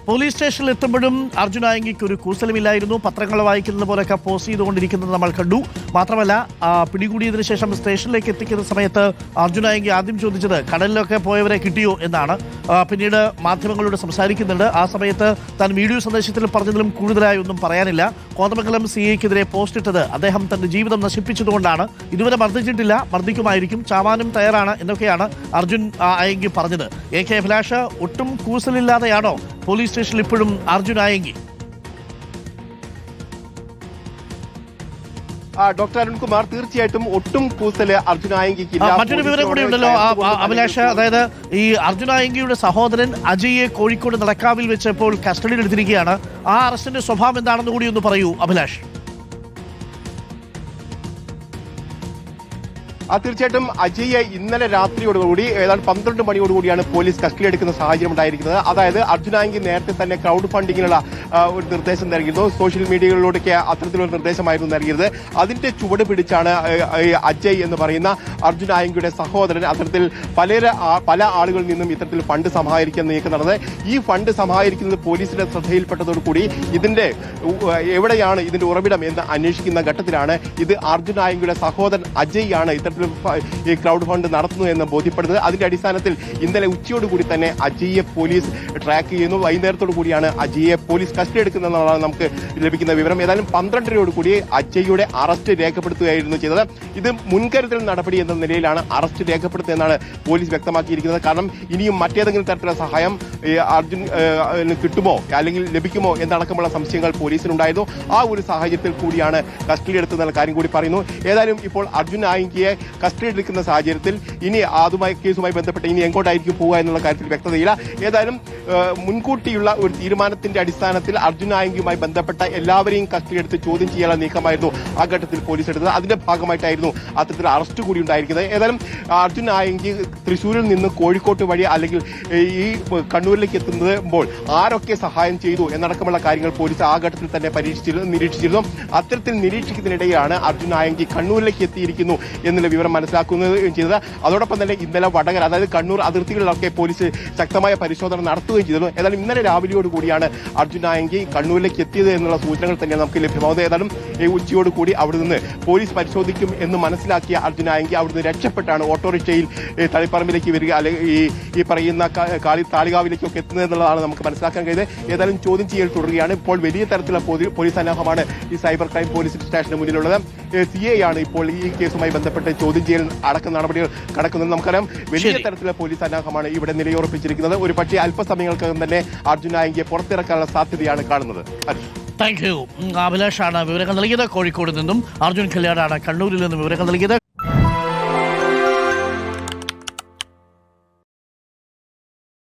Police സ്റ്റേഷനിൽ എത്തുമ്പോഴും അർജുൻ ആയങ്കിക്ക് ഒരു കൂസലുമില്ലായിരുന്നു. പത്രങ്ങൾ വായിക്കുന്നത് പോലെയൊക്കെ പോസ്റ്റ് ചെയ്തുകൊണ്ടിരിക്കുന്നത് നമ്മൾ കണ്ടു. മാത്രമല്ല, പിടികൂടിയതിനു ശേഷം സ്റ്റേഷനിലേക്ക് എത്തിക്കുന്ന സമയത്ത് അർജുൻ ആയങ്കി ആദ്യം ചോദിച്ചത് കടലിലൊക്കെ പോയവരെ കിട്ടിയോ എന്നാണ്. പിന്നീട് മാധ്യമങ്ങളോട് സംസാരിക്കുന്നുണ്ട്. ആ സമയത്ത് താൻ വീഡിയോ സന്ദേശത്തിൽ പറഞ്ഞതിലും കൂടുതലായി ഒന്നും പറയാനില്ല. കോതമംഗലം CIക്കെതിരെ പോസ്റ്റ് ഇട്ടത് അദ്ദേഹം തന്റെ ജീവിതം നശിപ്പിച്ചതുകൊണ്ടാണ്. ഇതുവരെ മർദ്ദിച്ചിട്ടില്ല, മർദ്ദിക്കുമായിരിക്കും, ചാവാനും തയ്യാറാണ് എന്നൊക്കെയാണ് അർജുൻ ആയങ്കി പറഞ്ഞത്. AK അഭിലാഷ്, ഒട്ടും കൂസലില്ലാതെയാണോ പോലീസ് സ്റ്റേഷനിൽ ഇപ്പോഴും അർജുൻ ആയങ്കി? ഡോക്ടർ അരുൺകുമാർ, തീർച്ചയായിട്ടും ഒട്ടും കൂസല് അർജുൻ ആയങ്കിക്കില്ല. മറ്റൊരു വിവരം കൂടി ഉണ്ടല്ലോ അഭിലാഷ്, അതായത് ഈ അർജുൻ ആയങ്കിയുടെ സഹോദരൻ അജയ്യെ കോഴിക്കോട് നടക്കാവിൽ വെച്ച് ഇപ്പോൾ കസ്റ്റഡിയിൽ എടുത്തിരിക്കുകയാണ്. ആ അറസ്റ്റിന്റെ സ്വഭാവം എന്താണെന്ന് കൂടി ഒന്ന് പറയൂ അഭിലാഷ്. തീർച്ചയായിട്ടും അജയ്യെ ഇന്നലെ രാത്രിയോടുകൂടി ഏതാണ്ട് 12 മണിയോടുകൂടിയാണ് പോലീസ് കസ്റ്റഡിയിലെടുക്കുന്ന സാഹചര്യം ഉണ്ടായിരിക്കുന്നത്. അതായത് അർജുൻ ആയങ്കി നേരത്തെ തന്നെ ക്രൗഡ് ഫണ്ടിങ്ങിനുള്ള ഒരു നിർദ്ദേശം നൽകിയിരുന്നു. സോഷ്യൽ മീഡിയകളിലൂടെയൊക്കെ അത്തരത്തിലുള്ള നിർദ്ദേശമായിരുന്നു നൽകിയത്. അതിന്റെ ചുവട് പിടിച്ചാണ് അജയ് എന്ന് പറയുന്ന അർജുൻ ആയങ്കിയുടെ സഹോദരൻ അത്തരത്തിൽ പല ആളുകളിൽ നിന്നും ഇത്തരത്തിൽ ഫണ്ട് സമാഹരിക്കാൻ നീക്കം നടന്നത്. ഈ ഫണ്ട് സമാഹരിക്കുന്നത് പോലീസിന്റെ ശ്രദ്ധയിൽപ്പെട്ടതോടുകൂടി ഇതിന്റെ എവിടെയാണ് ഇതിന്റെ ഉറവിടം എന്ന് അന്വേഷിക്കുന്ന ഘട്ടത്തിലാണ് ഇത് അർജുൻ ആയങ്കിയുടെ സഹോദരൻ അജയ് ആണ് ഇത്തരത്തിൽ ഈ ക്രൗഡ് ഫണ്ട് നടത്തുന്നു എന്ന് ബോധ്യപ്പെടുന്നത്. അതിന്റെ അടിസ്ഥാനത്തിൽ ഇന്നലെ ഉച്ചയോടുകൂടി തന്നെ അജയ്യെ പോലീസ് ട്രാക്ക് ചെയ്യുന്നു. വൈകുന്നേരത്തോടു കൂടിയാണ് അജയ്യെ പോലീസ് കസ്റ്റഡി എടുക്കുന്നതെന്നാണ് നമുക്ക് ലഭിക്കുന്ന വിവരം. ഏതായാലും 12:30 അജയ്യുടെ അറസ്റ്റ് രേഖപ്പെടുത്തുകയായിരുന്നു ചെയ്തത്. ഇത് മുൻകരുതൽ നടപടി എന്ന നിലയിലാണ് അറസ്റ്റ് രേഖപ്പെടുത്തുന്നതെന്നാണ് പോലീസ് വ്യക്തമാക്കിയിരിക്കുന്നത്. കാരണം ഇനിയും മറ്റേതെങ്കിലും തരത്തിലുള്ള സഹായം അർജുൻ കിട്ടുമോ അല്ലെങ്കിൽ ലഭിക്കുമോ എന്നടക്കമുള്ള സംശയങ്ങൾ പോലീസിനുണ്ടായിരുന്നു. ആ ഒരു സാഹചര്യത്തിൽ കൂടിയാണ് കസ്റ്റഡി എടുത്തുന്ന കാര്യം കൂടി പറയുന്നു. ഏതായാലും ഇപ്പോൾ അർജുൻ ആയങ്കിയെ കസ്റ്റഡി എടുക്കുന്ന സാഹചര്യത്തിൽ ഇനി കേസുമായി ബന്ധപ്പെട്ട് ഇനി എങ്ങോട്ടായിരിക്കും പോവുക എന്നുള്ള കാര്യത്തിൽ വ്യക്തതയില്ല. ഏതായാലും മുൻകൂട്ടിയുള്ള ഒരു തീരുമാനത്തിന്റെ അടിസ്ഥാനത്തിൽ അർജുൻ ആയങ്കിയുമായി ബന്ധപ്പെട്ട എല്ലാവരെയും കസ്റ്റഡി എടുത്ത് ചോദ്യം ചെയ്യാനുള്ള നീക്കമായിരുന്നു ആ ഘട്ടത്തിൽ പോലീസ് എടുത്തത്. അതിന്റെ ഭാഗമായിട്ടായിരുന്നു അത്തരത്തിൽ അറസ്റ്റ് കൂടി ഉണ്ടായിരിക്കുന്നത്. ഏതായാലും അർജുൻ ആയങ്കി തൃശ്ശൂരിൽ നിന്ന് കോഴിക്കോട്ട് വഴി അല്ലെങ്കിൽ ഈ കണ്ണൂരിലേക്ക് എത്തുമ്പോൾ ആരൊക്കെ സഹായം ചെയ്തു എന്നടക്കമുള്ള കാര്യങ്ങൾ പോലീസ് ആ ഘട്ടത്തിൽ തന്നെ നിരീക്ഷിച്ചിരുന്നു. അത്തരത്തിൽ നിരീക്ഷിക്കുന്നതിനിടെയാണ് അർജുൻ ആയങ്കി കണ്ണൂരിലേക്ക് എത്തിയിരിക്കുന്നു എന്നുള്ള വിവരം മനസ്സിലാക്കുകയും ചെയ്തത്. അതോടൊപ്പം തന്നെ ഇന്നലെ വടകര, അതായത് കണ്ണൂർ അതിർത്തികളിലൊക്കെ പോലീസ് ശക്തമായ പരിശോധന നടത്തുകയും ചെയ്തിരുന്നു. ഏതായാലും ഇന്നലെ രാവിലെയോടുകൂടിയാണ് അർജുൻ ആയങ്കി കണ്ണൂരിലേക്ക് എത്തിയത് എന്നുള്ള സൂചനകൾ തന്നെ നമുക്ക് ലഭ്യമാവുന്നത്. ഏതായാലും ഉച്ചയോടുകൂടി അവിടെ നിന്ന് പോലീസ് പരിശോധിക്കും എന്ന് മനസ്സിലാക്കിയ അർജുൻ ആയങ്കി അവിടുന്ന് രക്ഷപ്പെട്ടാണ് ഓട്ടോറിക്ഷയിൽ തളിപ്പറമ്പിലേക്ക് വരിക, അല്ലെങ്കിൽ ഈ പറയുന്ന താളികാവിലേക്കൊക്കെ എത്തുന്നത് എന്നുള്ളതാണ് നമുക്ക് മനസ്സിലാക്കാൻ കഴിയുന്നത്. ഏതായാലും ചോദ്യം ചെയ്യൽ തുടരുകയാണ്. ഇപ്പോൾ വലിയ തരത്തിലുള്ള പോലീസ് സന്നാഹമാണ് ഈ സൈബർ ക്രൈം പോലീസ് സ്റ്റേഷന് മുന്നിലുള്ളത്. CI ആണ് ഇപ്പോൾ ഈ കേസുമായി ബന്ധപ്പെട്ട് ചോദ്യം ചെയ്യൽ അടക്കം നടപടികൾ കടക്കുന്നത്. നമുക്കറിയാം, വലിയ തരത്തിലുള്ള പോലീസ് സന്നാഹമാണ് ഇവിടെ നിലയുറപ്പിച്ചിരിക്കുന്നത്. ഒരു പക്ഷേ അല്പസമയങ്ങൾക്കകം തന്നെ അർജുൻ ആയങ്കിയെ പുറത്തിറക്കാനുള്ള സാധ്യതയാണ് കാണുന്നത്. Thank you. അഭിലാഷാണ് വിവരങ്ങൾ നൽകിയത്. കോഴിക്കോട് നിന്നും അർജുൻ കല്യാണാണ് കണ്ണൂരിൽ നിന്നും വിവരങ്ങൾ നൽകിയത്.